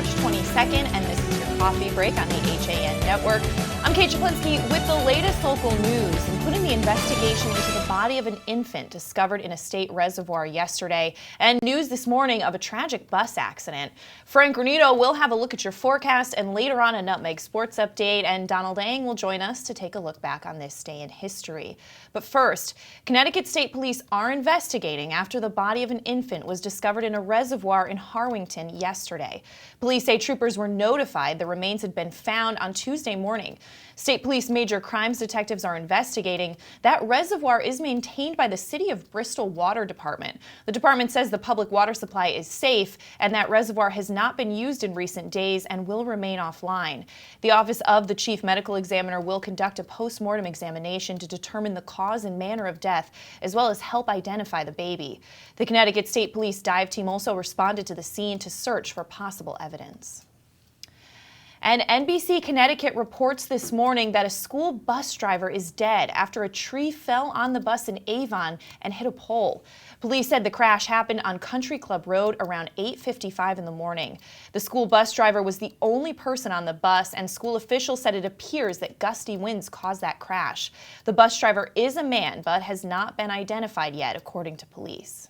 March 22nd, and this is your coffee break on the HAN Network. I'm Kate Czaplinski with the latest local news, including the investigation into the body of an infant discovered in a state reservoir yesterday, and news this morning of a tragic bus accident. Frank Granito will have a look at your forecast, and later on a Nutmeg Sports Update, and Donald Ang will join us to take a look back on this day in history. But first, Connecticut State Police are investigating after the body of an infant was discovered in a reservoir in Harwington yesterday. Police say troopers were notified the remains had been found on Tuesday morning. State Police major crimes detectives are investigating. That reservoir is maintained by the City of Bristol Water Department. The department says the public water supply is safe and that reservoir has not been used in recent days and will remain offline. The Office of the Chief Medical Examiner will conduct a post-mortem examination to determine the cause and manner of death, as well as help identify the baby. The Connecticut State Police dive team also responded to the scene to search for possible evidence. And NBC Connecticut reports this morning that a school bus driver is dead after a tree fell on the bus in Avon and hit a pole. Police said the crash happened on Country Club Road around 8:55 in the morning. The school bus driver was the only person on the bus, and school officials said it appears that gusty winds caused that crash. The bus driver is a man, but has not been identified yet, according to police.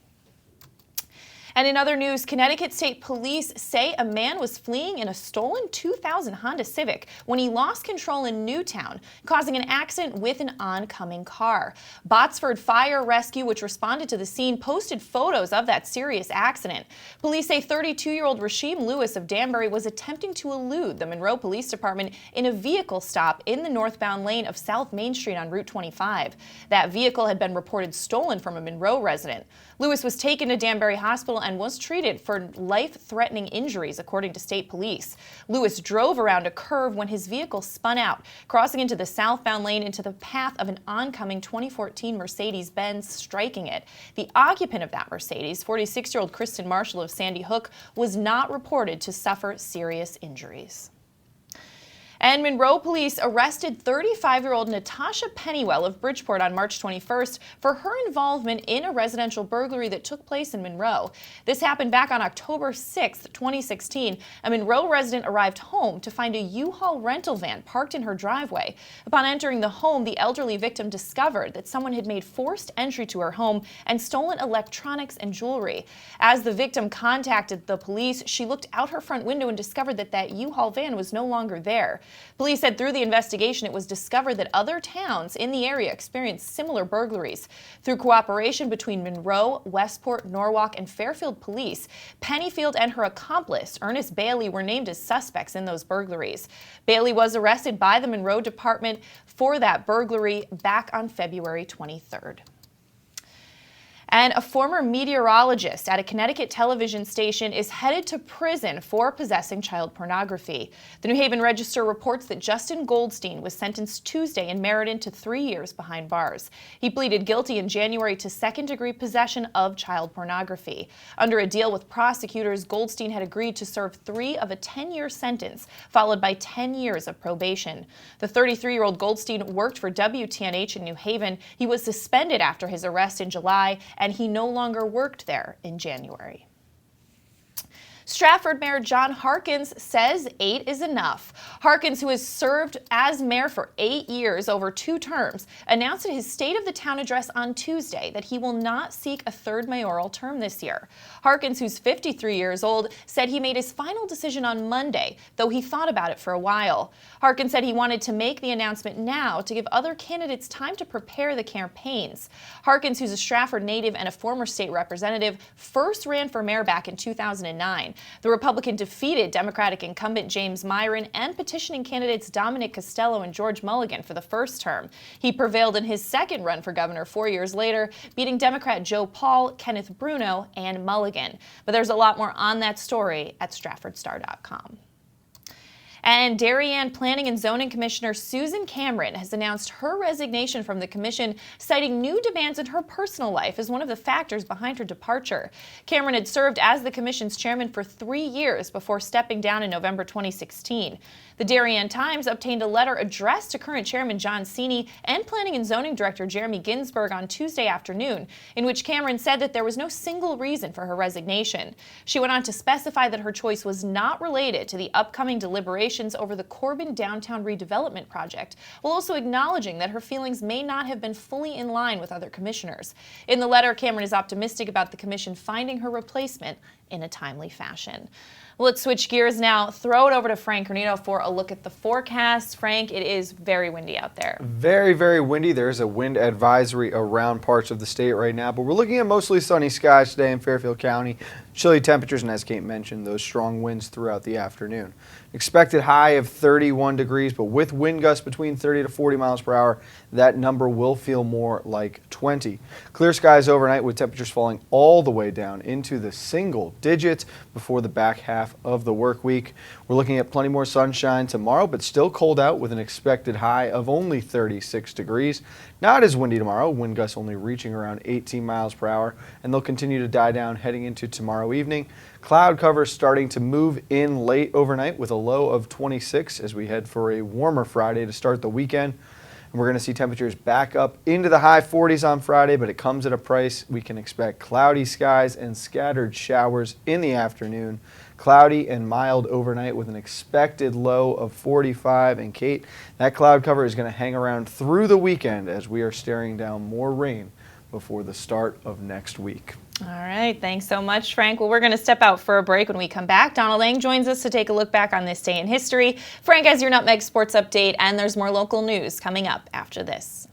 And in other news, Connecticut State Police say a man was fleeing in a stolen 2000 Honda Civic when he lost control in Newtown, causing an accident with an oncoming car. Botsford Fire Rescue, which responded to the scene, posted photos of that serious accident. Police say 32-year-old Rasheem Lewis of Danbury was attempting to elude the Monroe Police Department in a vehicle stop in the northbound lane of South Main Street on Route 25. That vehicle had been reported stolen from a Monroe resident. Lewis was taken to Danbury Hospital and was treated for life-threatening injuries, according to state police. Lewis drove around a curve when his vehicle spun out, crossing into the southbound lane into the path of an oncoming 2014 Mercedes-Benz, striking it. The occupant of that Mercedes, 46-year-old Kristen Marshall of Sandy Hook, was not reported to suffer serious injuries. And Monroe police arrested 35-year-old Natasha Pennywell of Bridgeport on March 21st for her involvement in a residential burglary that took place in Monroe. This happened back on October 6, 2016. A Monroe resident arrived home to find a U-Haul rental van parked in her driveway. Upon entering the home, the elderly victim discovered that someone had made forced entry to her home and stolen electronics and jewelry. As the victim contacted the police, she looked out her front window and discovered that that U-Haul van was no longer there. Police said through the investigation it was discovered that other towns in the area experienced similar burglaries. Through cooperation between Monroe, Westport, Norwalk, and Fairfield police, Pennyfield and her accomplice, Ernest Bailey, were named as suspects in those burglaries. Bailey was arrested by the Monroe Department for that burglary back on February 23rd. And a former meteorologist at a Connecticut television station is headed to prison for possessing child pornography. The New Haven Register reports that Justin Goldstein was sentenced Tuesday in Meriden to 3 years behind bars. He pleaded guilty in January to second-degree possession of child pornography. Under a deal with prosecutors, Goldstein had agreed to serve 3 of a 10-year sentence, followed by 10 years of probation. The 33-year-old Goldstein worked for WTNH in New Haven. He was suspended after his arrest in July, and he no longer worked there in January. Stratford Mayor John Harkins says 8 is enough. Harkins, who has served as mayor for 8 years over 2 terms, announced at his State of the Town address on Tuesday that he will not seek a 3rd mayoral term this year. Harkins, who's 53 years old, said he made his final decision on Monday, though he thought about it for a while. Harkins said he wanted to make the announcement now to give other candidates time to prepare the campaigns. Harkins, who's a Stratford native and a former state representative, first ran for mayor back in 2009. The Republican defeated Democratic incumbent James Myron and petitioning candidates Dominic Costello and George Mulligan for the first term. He prevailed in his second run for governor 4 years later, beating Democrat Joe Paul, Kenneth Bruno, and Mulligan. But there's a lot more on that story at StratfordStar.com. And Darien Planning and Zoning Commissioner Susan Cameron has announced her resignation from the commission, citing new demands in her personal life as one of the factors behind her departure. Cameron had served as the commission's chairman for 3 years before stepping down in November 2016. The Darien Times obtained a letter addressed to current chairman John Cini and Planning and Zoning Director Jeremy Ginsburg on Tuesday afternoon, in which Cameron said that there was no single reason for her resignation. She went on to specify that her choice was not related to the upcoming deliberations over the Corbin Downtown Redevelopment Project, while also acknowledging that her feelings may not have been fully in line with other commissioners. In the letter, Cameron is optimistic about the commission finding her replacement in a timely fashion. Well, let's switch gears now. Throw it over to Frank Cornito for a look at the forecast. Frank, it is very windy out there. Very, very windy. There's a wind advisory around parts of the state right now, but we're looking at mostly sunny skies today in Fairfield County. Chilly temperatures, and as Kate mentioned, those strong winds throughout the afternoon. Expected high of 31 degrees, but with wind gusts between 30 to 40 miles per hour, that number will feel more like 20. Clear skies overnight with temperatures falling all the way down into the single digits before the back half of the work week. We're looking at plenty more sunshine tomorrow, but still cold out with an expected high of only 36 degrees. Not as windy tomorrow, wind gusts only reaching around 18 miles per hour, and they'll continue to die down heading into tomorrow evening. Cloud cover starting to move in late overnight with a low of 26 as we head for a warmer Friday to start the weekend. And we're going to see temperatures back up into the high 40s on Friday, but it comes at a price. We can expect cloudy skies and scattered showers in the afternoon. Cloudy and mild overnight with an expected low of 45. And Kate, that cloud cover is going to hang around through the weekend as we are staring down more rain before the start of next week. All right, thanks so much, Frank. Well, we're going to step out for a break. When we come back, Donald Lang joins us to take a look back on this day in history. Frank has your Nutmeg Sports Update, and there's more local news coming up after this.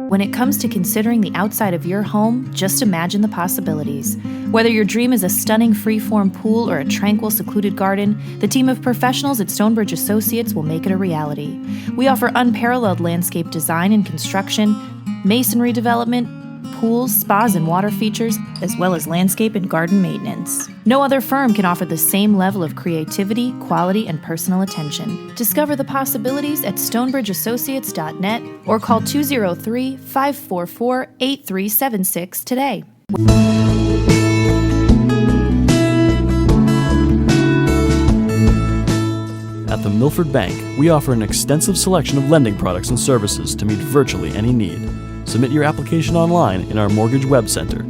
When it comes to considering the outside of your home, just imagine the possibilities. Whether your dream is a stunning freeform pool or a tranquil, secluded garden, the team of professionals at Stonebridge Associates will make it a reality. We offer unparalleled landscape design and construction, masonry development, pools, spas, and water features, as well as landscape and garden maintenance. No other firm can offer the same level of creativity, quality, and personal attention. Discover the possibilities at stonebridgeassociates.net or call 203-544-8376 today. At the Milford Bank, we offer an extensive selection of lending products and services to meet virtually any need. Submit your application online in our Mortgage Web Center.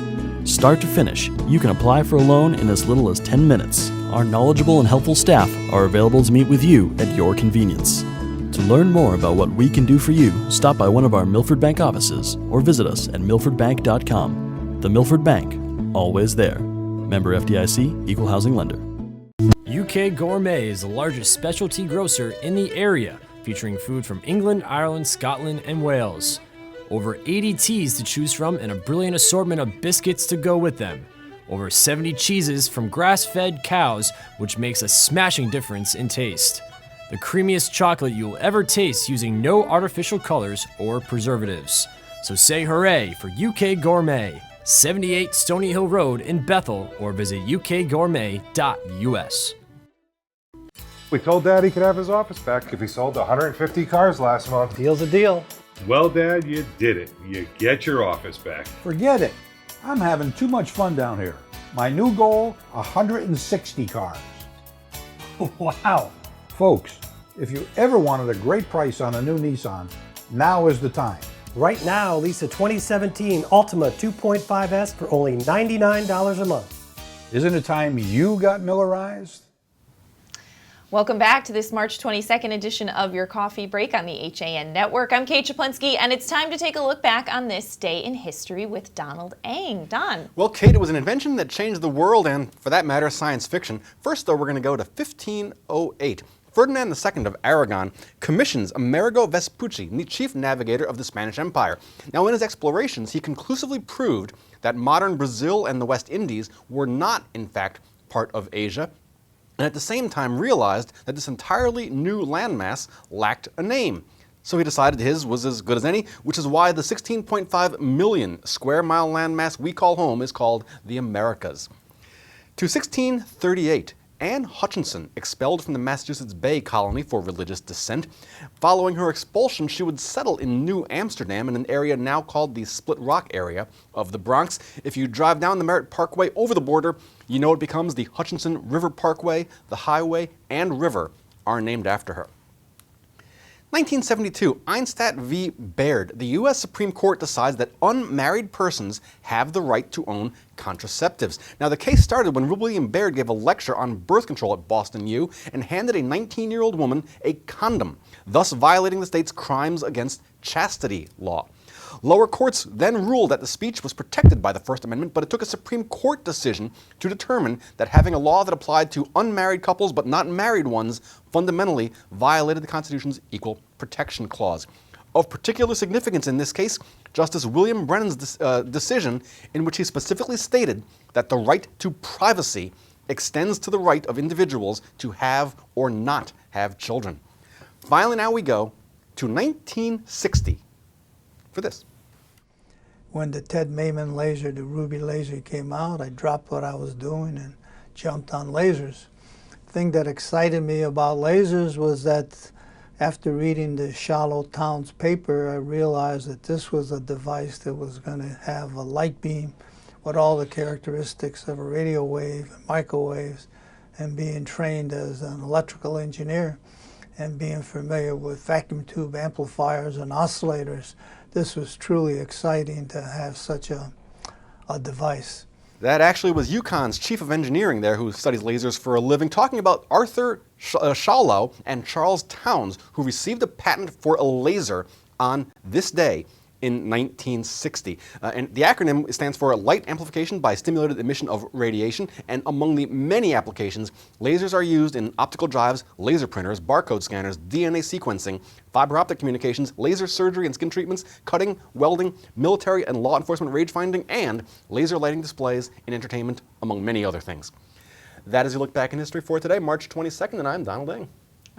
Start to finish, you can apply for a loan in as little as 10 minutes. Our knowledgeable and helpful staff are available to meet with you at your convenience. To learn more about what we can do for you, stop by one of our Milford Bank offices or visit us at milfordbank.com. The Milford Bank, always there. Member FDIC, Equal Housing Lender. UK Gourmet is the largest specialty grocer in the area, featuring food from England, Ireland, Scotland, and Wales. Over 80 teas to choose from and a brilliant assortment of biscuits to go with them. Over 70 cheeses from grass-fed cows, which makes a smashing difference in taste. The creamiest chocolate you'll ever taste using no artificial colors or preservatives. So say hooray for UK Gourmet, 78 Stony Hill Road in Bethel, or visit ukgourmet.us. We told Dad he could have his office back if he sold 150 cars last month. Deal's a deal. Well, Dad, you did it. You get your office back. Forget it. I'm having too much fun down here. My new goal, 160 cars. Wow. Folks, if you ever wanted a great price on a new Nissan, now is the time. Right now, lease a 2017 Altima 2.5S for only $99 a month. Isn't it time you got Millerized? Welcome back to this March 22nd edition of your Coffee Break on the HAN Network. I'm Kate Czaplinski, and it's time to take a look back on this day in history with Donald Eng. Don. Well, Kate, it was an invention that changed the world and, for that matter, science fiction. First, though, we're going to go to 1508. Ferdinand II of Aragon commissions Amerigo Vespucci, the chief navigator of the Spanish Empire. Now, in his explorations, he conclusively proved that modern Brazil and the West Indies were not, in fact, part of Asia, and at the same time realized that this entirely new landmass lacked a name. So he decided his was as good as any, which is why the 16.5 million square mile landmass we call home is called the Americas. To 1638, Anne Hutchinson, expelled from the Massachusetts Bay Colony for religious dissent. Following her expulsion, she would settle in New Amsterdam in an area now called the Split Rock area of the Bronx. If you drive down the Merritt Parkway over the border, you know it becomes the Hutchinson River Parkway. The highway and river are named after her. 1972, Einstadt v. Baird. The U.S. Supreme Court decides that unmarried persons have the right to own contraceptives. Now, the case started when William Baird gave a lecture on birth control at Boston U and handed a 19-year-old woman a condom, thus violating the state's crimes against chastity law. Lower courts then ruled that the speech was protected by the First Amendment, but it took a Supreme Court decision to determine that having a law that applied to unmarried couples but not married ones fundamentally violated the Constitution's Equal Protection Clause. Of particular significance in this case, Justice William Brennan's decision, in which he specifically stated that the right to privacy extends to the right of individuals to have or not have children. Finally, now we go to 1960 for this. When the Ted Maiman laser, the Ruby laser, came out, I dropped what I was doing and jumped on lasers. The thing that excited me about lasers was that after reading the Shallow Towns paper, I realized that this was a device that was going to have a light beam with all the characteristics of a radio wave and microwaves, and being trained as an electrical engineer and being familiar with vacuum tube amplifiers and oscillators, this was truly exciting to have such a device. That actually was UConn's chief of engineering there, who studies lasers for a living, talking about Arthur Shallow and Charles Towns, who received a patent for a laser on this day in 1960. And the acronym stands for Light Amplification by Stimulated Emission of Radiation. And among the many applications, lasers are used in optical drives, laser printers, barcode scanners, DNA sequencing, fiber optic communications, laser surgery and skin treatments, cutting, welding, military and law enforcement range finding, and laser lighting displays in entertainment, among many other things. That is your look back in history for today, March 22nd, and I'm Donald Eng.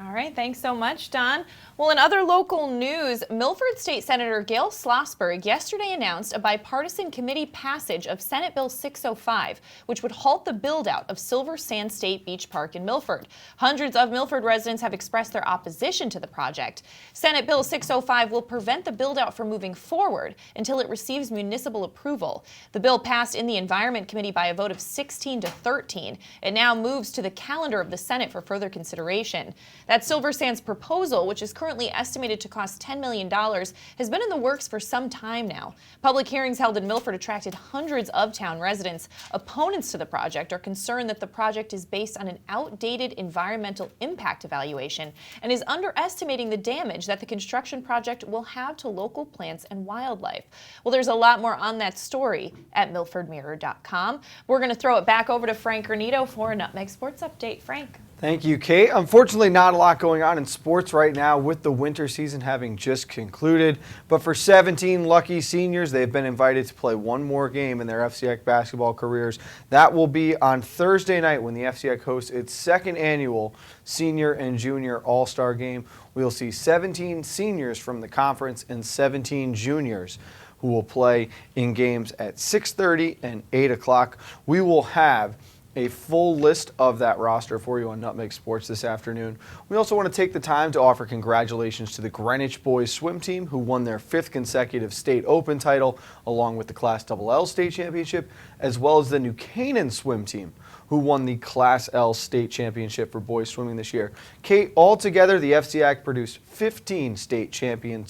All right, thanks so much, Don. Well, in other local news, Milford State Senator Gail Schlossberg yesterday announced a bipartisan committee passage of Senate Bill 605, which would halt the build-out of Silver Sand State Beach Park in Milford. Hundreds of Milford residents have expressed their opposition to the project. Senate Bill 605 will prevent the build-out from moving forward until it receives municipal approval. The bill passed in the Environment Committee by a vote of 16-13. It now moves to the calendar of the Senate for further consideration. That Silver Sands proposal, which is currently estimated to cost $10 million, has been in the works for some time now. Public hearings held in Milford attracted hundreds of town residents. Opponents to the project are concerned that the project is based on an outdated environmental impact evaluation and is underestimating the damage that the construction project will have to local plants and wildlife. Well, there's a lot more on that story at milfordmirror.com. We're going to throw it back over to Frank Granito for a Nutmeg Sports Update. Frank. Thank you, Kate. Unfortunately, not a lot going on in sports right now with the winter season having just concluded. But for 17 lucky seniors, they've been invited to play one more game in their FCIAC basketball careers. That will be on Thursday night when the FCIAC hosts its second annual senior and junior all-star game. We'll see 17 seniors from the conference and 17 juniors who will play in games at 6:30 and 8 o'clock. We will have a full list of that roster for you on Nutmeg Sports this afternoon. We also want to take the time to offer congratulations to the Greenwich boys swim team, who won their 5th consecutive state open title along with the Class LL state championship, as well as the New Canaan swim team, who won the Class L state championship for boys swimming this year. Kate, altogether, the FCAC produced 15 state champion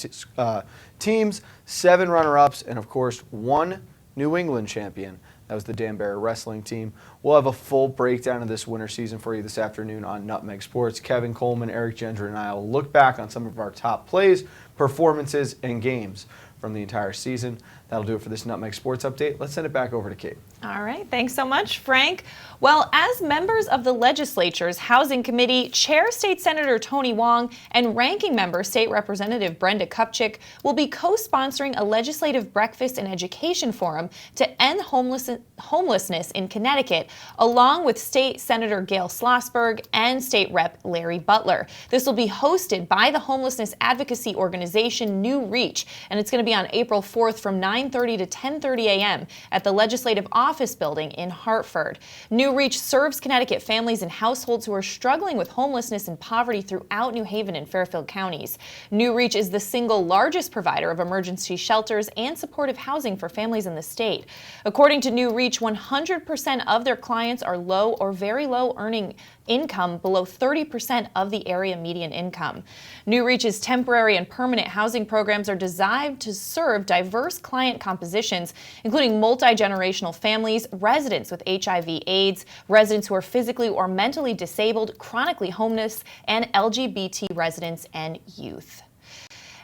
teams, 7 runner-ups, and of course, 1 New England champion. That was the Danbury wrestling team. We'll have a full breakdown of this winter season for you this afternoon on Nutmeg Sports. Kevin Coleman, Eric Gender, and I will look back on some of our top plays, performances, and games from the entire season. That'll do it for this Nutmeg Sports Update. Let's send it back over to Kate. All right, thanks so much, Frank. Well, as members of the legislature's Housing Committee, Chair State Senator Tony Wong and Ranking Member State Representative Brenda Kupchik will be co-sponsoring a legislative breakfast and education forum to end homelessness in Connecticut, along with State Senator Gail Schlossberg and State Rep Larry Butler. This will be hosted by the homelessness advocacy organization New Reach, and it's going to be on April 4th from 9:30 to 10:30 a.m. at the Legislative Office Building in Hartford. New Reach serves Connecticut families and households who are struggling with homelessness and poverty throughout New Haven and Fairfield counties. New Reach is the single largest provider of emergency shelters and supportive housing for families in the state. According to New Reach, 100% of their clients are low or very low earning income, below 30% of the area median income. New Reach's temporary and permanent housing programs are designed to serve diverse client compositions, including multi-generational families, residents with HIV/AIDS, residents who are physically or mentally disabled, chronically homeless, and LGBT residents and youth.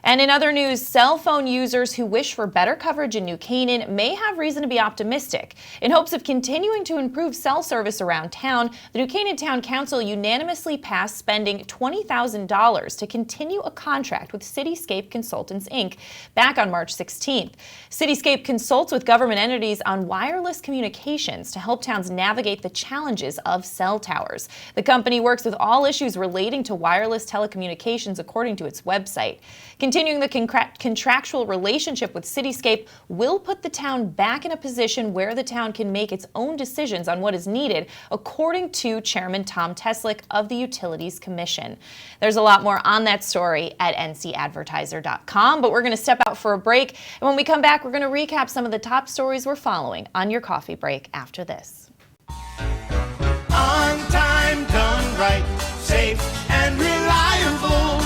And in other news, cell phone users who wish for better coverage in New Canaan may have reason to be optimistic. In hopes of continuing to improve cell service around town, the New Canaan Town Council unanimously passed spending $20,000 to continue a contract with Cityscape Consultants, Inc. back on March 16th. Cityscape consults with government entities on wireless communications to help towns navigate the challenges of cell towers. The company works with all issues relating to wireless telecommunications, according to its website. Continuing the contractual relationship with Cityscape will put the town back in a position where the town can make its own decisions on what is needed, according to Chairman Tom Teslick of the Utilities Commission. There's a lot more on that story at ncadvertiser.com, but we're going to step out for a break. And when we come back, we're going to recap some of the top stories we're following on your coffee break after this. On time, done right, safe and reliable.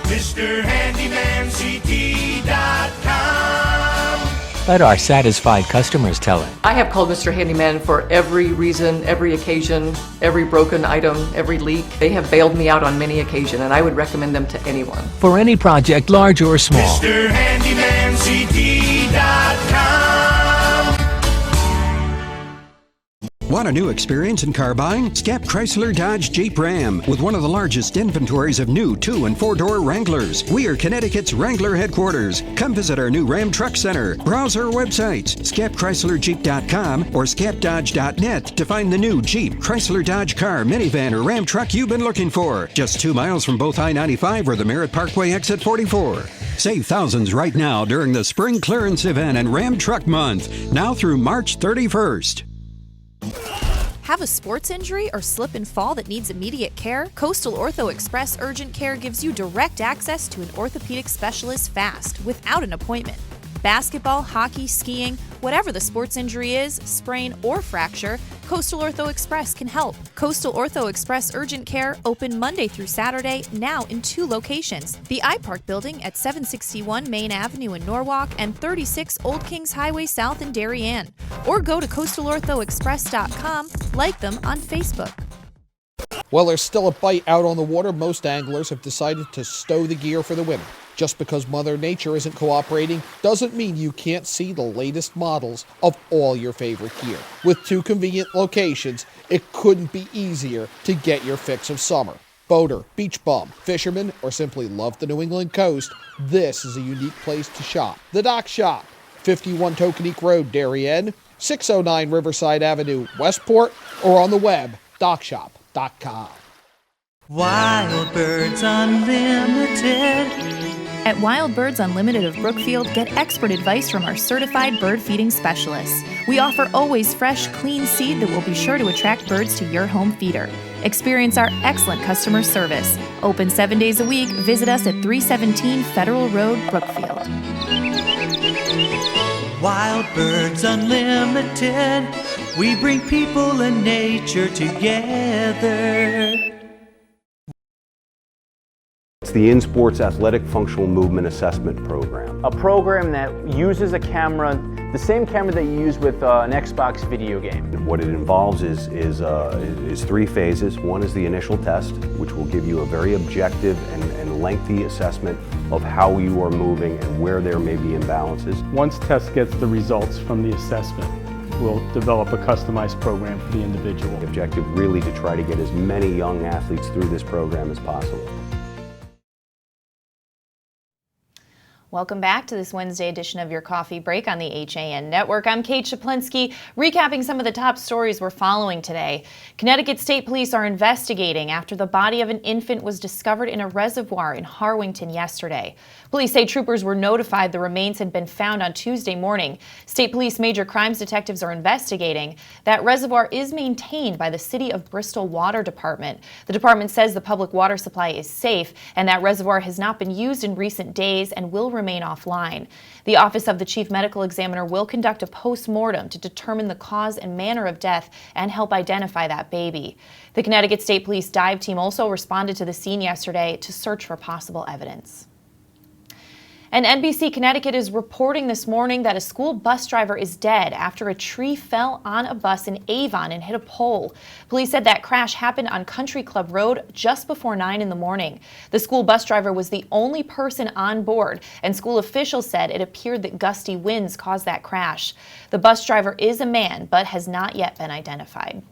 MrHandymanCT.com. Let our satisfied customers tell it. I have called Mr. Handyman for every reason, every occasion, every broken item, every leak. They have bailed me out on many occasions, and I would recommend them to anyone. For any project, large or small. MrHandymanCT.com. Want a new experience in car buying? Scap Chrysler Dodge Jeep Ram with one of the largest inventories of new 2- and 4-door Wranglers. We are Connecticut's Wrangler headquarters. Come visit our new Ram Truck Center. Browse our websites, scapchryslerjeep.com or scapdodge.net to find the new Jeep, Chrysler Dodge car, minivan, or Ram truck you've been looking for. Just 2 miles from both I-95 or the Merritt Parkway exit 44. Save thousands right now during the spring clearance event and Ram Truck Month, now through March 31st. Have a sports injury or slip and fall that needs immediate care? Coastal Ortho Express Urgent Care gives you direct access to an orthopedic specialist fast, without an appointment. Basketball, hockey, skiing, whatever the sports injury is, sprain or fracture, Coastal Ortho Express can help. Coastal Ortho Express Urgent Care, open Monday through Saturday, now in 2 locations. The iPark Building at 761 Main Avenue in Norwalk and 36 Old Kings Highway South in Darien. Or go to coastalorthoexpress.com, like them on Facebook. While there's still a bite out on the water, most anglers have decided to stow the gear for the winter. Just because Mother Nature isn't cooperating doesn't mean you can't see the latest models of all your favorite gear. With 2 convenient locations, it couldn't be easier to get your fix of summer. Boater, beach bum, fisherman, or simply love the New England coast, this is a unique place to shop. The Dock Shop, 51 Tokenique Road, Darien, 609 Riverside Avenue, Westport, or on the web, dockshop.com. Wild Birds Unlimited. At Wild Birds Unlimited of Brookfield, get expert advice from our certified bird feeding specialists. We offer always fresh, clean seed that will be sure to attract birds to your home feeder. Experience our excellent customer service. Open 7 days a week. Visit us at 317 Federal Road, Brookfield. Wild Birds Unlimited, we bring people and nature together. It's the InSports Athletic Functional Movement Assessment Program. A program that uses a camera, the same camera that you use with an Xbox video game. What it involves is 3 phases. One is the initial test, which will give you a very objective and lengthy assessment of how you are moving and where there may be imbalances. Once test gets the results from the assessment, we'll develop a customized program for the individual. The objective really to try to get as many young athletes through this program as possible. Welcome back to this Wednesday edition of your Coffee Break on the HAN Network. I'm Kate Czaplinski, recapping some of the top stories we're following today. Connecticut State Police are investigating after the body of an infant was discovered in a reservoir in Harwington yesterday. Police say troopers were notified the remains had been found on Tuesday morning. State Police major crimes detectives are investigating. That reservoir is maintained by the City of Bristol Water Department. The department says the public water supply is safe and that reservoir has not been used in recent days and will remain offline. The Office of the Chief Medical Examiner will conduct a post-mortem to determine the cause and manner of death and help identify that baby. The Connecticut State Police dive team also responded to the scene yesterday to search for possible evidence. And NBC Connecticut is reporting this morning that a school bus driver is dead after a tree fell on a bus in Avon and hit a pole. Police said that crash happened on Country Club Road just before 9 in the morning. The school bus driver was the only person on board, and school officials said it appeared that gusty winds caused that crash. The bus driver is a man, but has not yet been identified.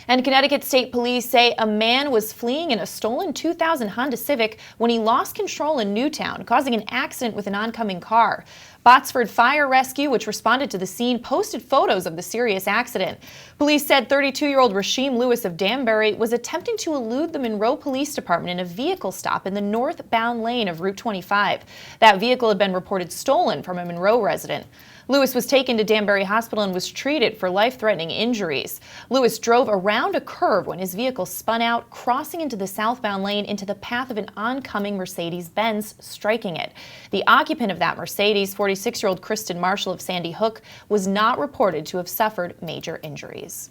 And Connecticut State Police say a man was fleeing in a stolen 2000 Honda Civic when he lost control in Newtown, causing an accident with an oncoming car. Botsford Fire Rescue, which responded to the scene, posted photos of the serious accident. Police said 32-year-old Rasheem Lewis of Danbury was attempting to elude the Monroe Police Department in a vehicle stop in the northbound lane of Route 25. That vehicle had been reported stolen from a Monroe resident. Lewis was taken to Danbury Hospital and was treated for life-threatening injuries. Lewis drove around a curve when his vehicle spun out, crossing into the southbound lane into the path of an oncoming Mercedes-Benz, striking it. The occupant of that Mercedes, 46-year-old Kristen Marshall of Sandy Hook, was not reported to have suffered major injuries.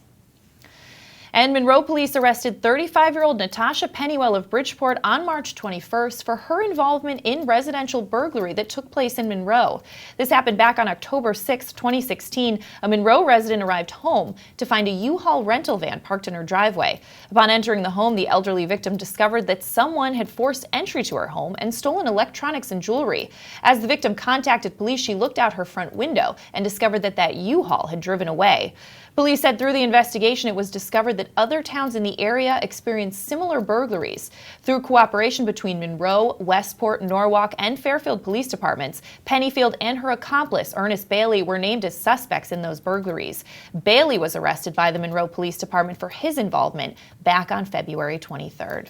And Monroe police arrested 35-year-old Natasha Pennywell of Bridgeport on March 21st for her involvement in residential burglary that took place in Monroe. This happened back on October 6, 2016. A Monroe resident arrived home to find a U-Haul rental van parked in her driveway. Upon entering the home, the elderly victim discovered that someone had forced entry to her home and stolen electronics and jewelry. As the victim contacted police, she looked out her front window and discovered that U-Haul had driven away. Police said through the investigation it was discovered that other towns in the area experienced similar burglaries. Through cooperation between Monroe, Westport, Norwalk, and Fairfield police departments, Pennyfield and her accomplice, Ernest Bailey, were named as suspects in those burglaries. Bailey was arrested by the Monroe Police Department for his involvement back on February 23rd.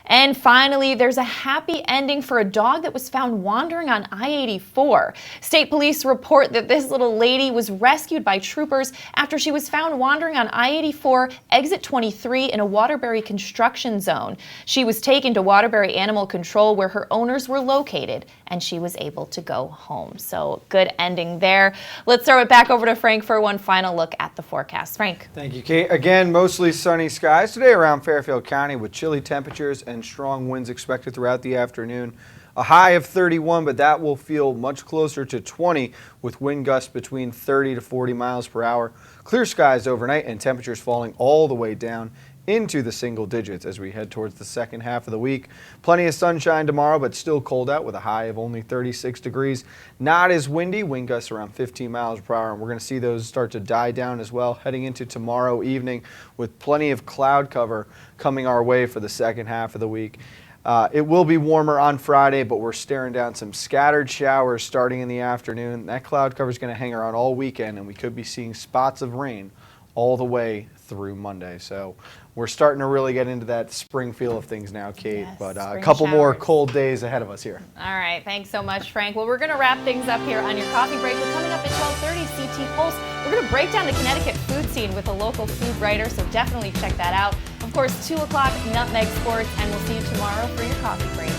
And finally, there's a happy ending for a dog that was found wandering on I-84. State police report that this little lady was rescued by troopers after she was found wandering on I-84 exit 23 in a Waterbury construction zone. She was taken to Waterbury Animal Control where her owners were located, and she was able to go home. So good ending there. Let's throw it back over to Frank for one final look at the forecast. Frank. Thank you, Kate. Again, mostly sunny skies today around Fairfield County with chilly temperatures and strong winds expected throughout the afternoon. A high of 31, but that will feel much closer to 20 with wind gusts between 30 to 40 miles per hour. Clear skies overnight and temperatures falling all the way down into the single digits as we head towards the second half of the week. Plenty of sunshine tomorrow, but still cold out with a high of only 36 degrees. Not as windy, wind gusts around 15 miles per hour, and we're going to see those start to die down as well heading into tomorrow evening with plenty of cloud cover coming our way for the second half of the week. It will be warmer on Friday, but we're staring down some scattered showers starting in the afternoon. That cloud cover is going to hang around all weekend, and we could be seeing spots of rain all the way through Monday. So we're starting to really get into that spring feel of things now, Kate, Yes, but a spring couple more showers. cold days ahead of us here. All right, thanks so much, Frank. Well, we're going to wrap things up here on your coffee break. But coming up at 12:30, CT Pulse, we're going to break down the Connecticut food scene with a local food writer, so definitely check that out. Of course, 2 o'clock, Nutmeg Sports, and we'll see you tomorrow for your coffee break.